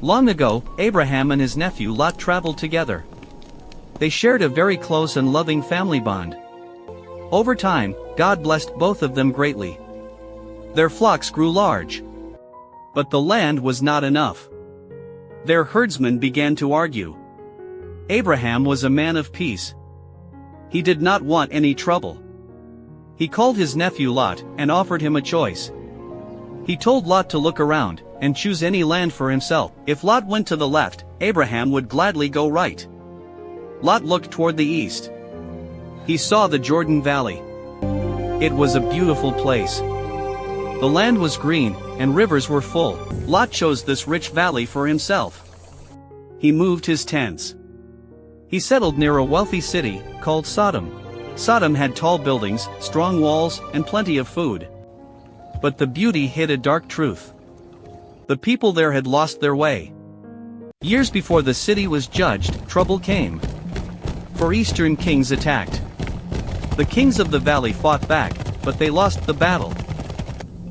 Long ago, Abraham and his nephew Lot traveled together. They shared a very close and loving family bond. Over time, God blessed both of them greatly. Their flocks grew large. But the land was not enough. Their herdsmen began to argue. Abraham was a man of peace. He did not want any trouble. He called his nephew Lot and offered him a choice. He told Lot to look around and choose any land for himself. If Lot went to the left, Abraham would gladly go right. Lot looked toward the east. He saw the Jordan Valley. It was a beautiful place. The land was green, and rivers were full. Lot chose this rich valley for himself. He moved his tents. He settled near a wealthy city called Sodom. Sodom had tall buildings, strong walls, and plenty of food. But the beauty hid a dark truth. The people there had lost their way. Years before the city was judged, trouble came. For eastern kings attacked. The kings of the valley fought back, but they lost the battle.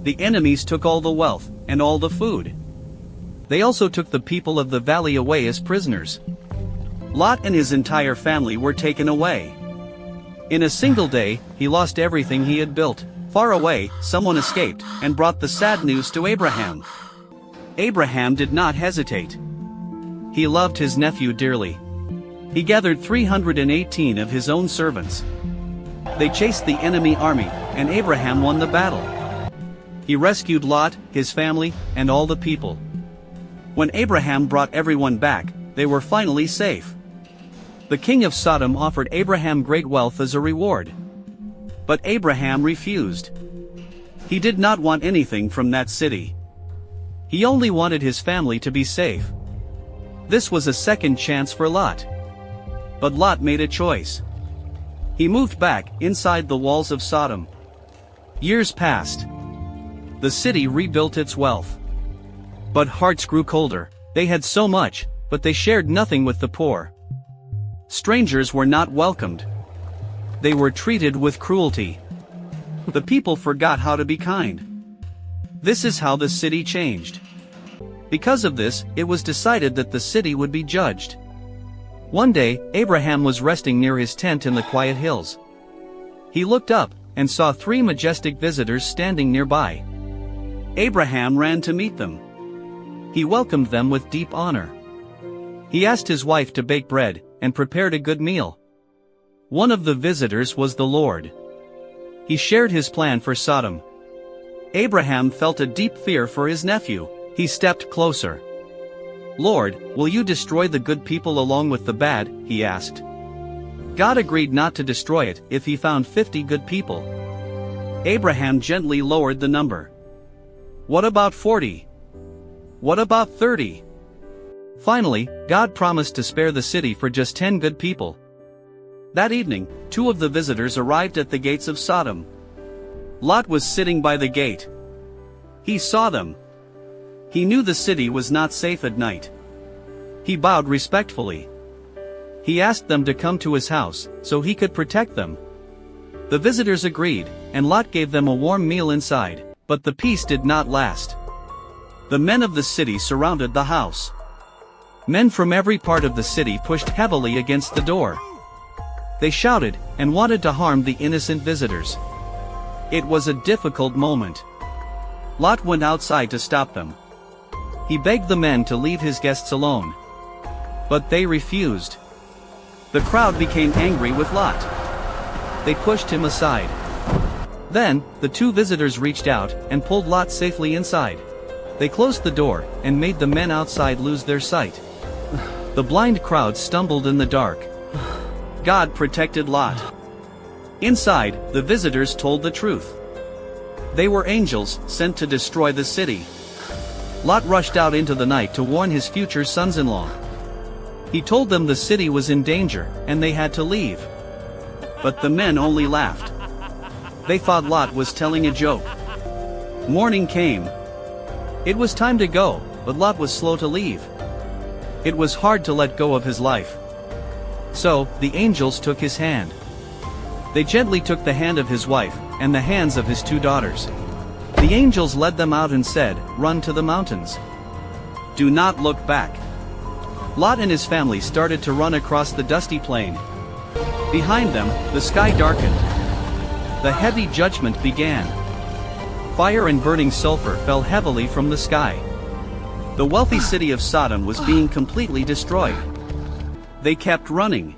The enemies took all the wealth, and all the food. They also took the people of the valley away as prisoners. Lot and his entire family were taken away. In a single day, he lost everything he had built. Far away, someone escaped, and brought the sad news to Abraham. Abraham did not hesitate. He loved his nephew dearly. He gathered 318 of his own servants. They chased the enemy army, and Abraham won the battle. He rescued Lot, his family, and all the people. When Abraham brought everyone back, they were finally safe. The king of Sodom offered Abraham great wealth as a reward. But Abraham refused. He did not want anything from that city. He only wanted his family to be safe. This was a second chance for Lot. But Lot made a choice. He moved back inside the walls of Sodom. Years passed. The city rebuilt its wealth. But hearts grew colder. They had so much, but they shared nothing with the poor. Strangers were not welcomed. They were treated with cruelty. The people forgot how to be kind. This is how the city changed. Because of this, it was decided that the city would be judged. One day, Abraham was resting near his tent in the quiet hills. He looked up and saw 3 majestic visitors standing nearby. Abraham ran to meet them. He welcomed them with deep honor. He asked his wife to bake bread and prepared a good meal. One of the visitors was the Lord. He shared his plan for Sodom. Abraham felt a deep fear for his nephew. He stepped closer. "Lord, will you destroy the good people along with the bad?" he asked. God agreed not to destroy it if he found 50 good people. Abraham gently lowered the number. What about 40? What about 30? Finally, God promised to spare the city for just 10 good people. That evening, 2 of the visitors arrived at the gates of Sodom. Lot was sitting by the gate. He saw them. He knew the city was not safe at night. He bowed respectfully. He asked them to come to his house, so he could protect them. The visitors agreed, and Lot gave them a warm meal inside, but the peace did not last. The men of the city surrounded the house. Men from every part of the city pushed heavily against the door. They shouted, and wanted to harm the innocent visitors. It was a difficult moment. Lot went outside to stop them. He begged the men to leave his guests alone. But they refused. The crowd became angry with Lot. They pushed him aside. Then, the 2 visitors reached out and pulled Lot safely inside. They closed the door and made the men outside lose their sight. The blind crowd stumbled in the dark. God protected Lot. Inside, the visitors told the truth. They were angels sent to destroy the city. Lot rushed out into the night to warn his future sons-in-law. He told them the city was in danger, and they had to leave. But the men only laughed. They thought Lot was telling a joke. Morning came. It was time to go, but Lot was slow to leave. It was hard to let go of his life. So, the angels took his hand. They gently took the hand of his wife, and the hands of his 2 daughters. The angels led them out and said, "Run to the mountains." Do not look back. Lot and his family started to run across the dusty plain. Behind them, the sky darkened. The heavy judgment began. Fire and burning sulfur fell heavily from the sky. The wealthy city of Sodom was being completely destroyed. They kept running.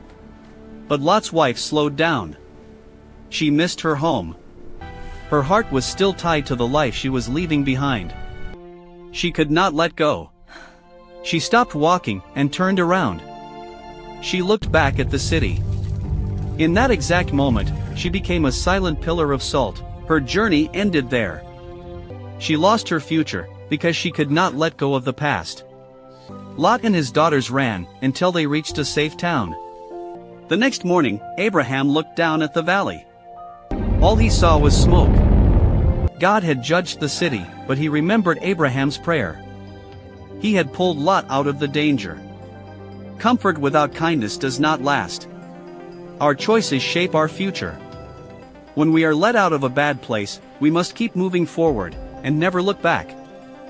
But Lot's wife slowed down. She missed her home. Her heart was still tied to the life she was leaving behind. She could not let go. She stopped walking and turned around. She looked back at the city. In that exact moment, she became a silent pillar of salt. Her journey ended there. She lost her future, because she could not let go of the past. Lot and his daughters ran, until they reached a safe town. The next morning, Abraham looked down at the valley. All he saw was smoke. God had judged the city, but he remembered Abraham's prayer. He had pulled Lot out of the danger. Comfort without kindness does not last. Our choices shape our future. When we are let out of a bad place, we must keep moving forward, and never look back.